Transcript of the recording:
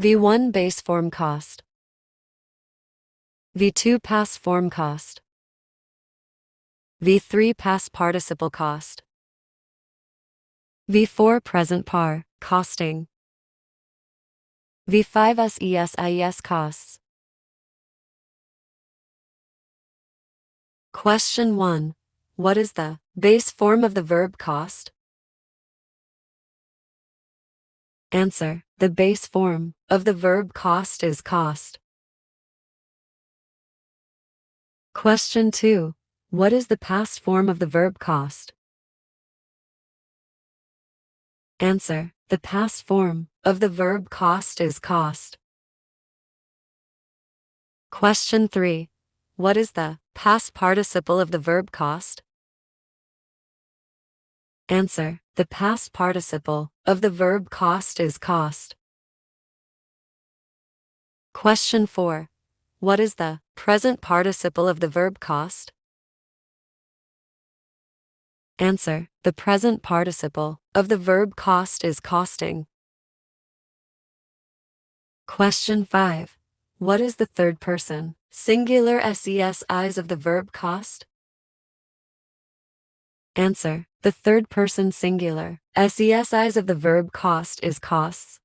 V1 base form cost. V2 past form cost. V3 past participle cost. V4 present par, costing. V5 SES costs. Question 1. What is the base form of the verb cost? Answer. The base form of the verb cost is cost. Question 2. What is the past form of the verb cost? Answer. The past form of the verb cost is cost. Question 3. What is the past participle of the verb cost? Answer. The past participle of the verb cost is cost. Question 4. What is the present participle of the verb cost? Answer. The present participle of the verb cost is costing. Question 5. What is the third person singular SES of the verb cost? Answer. The third person singular SES of the verb cost is costs.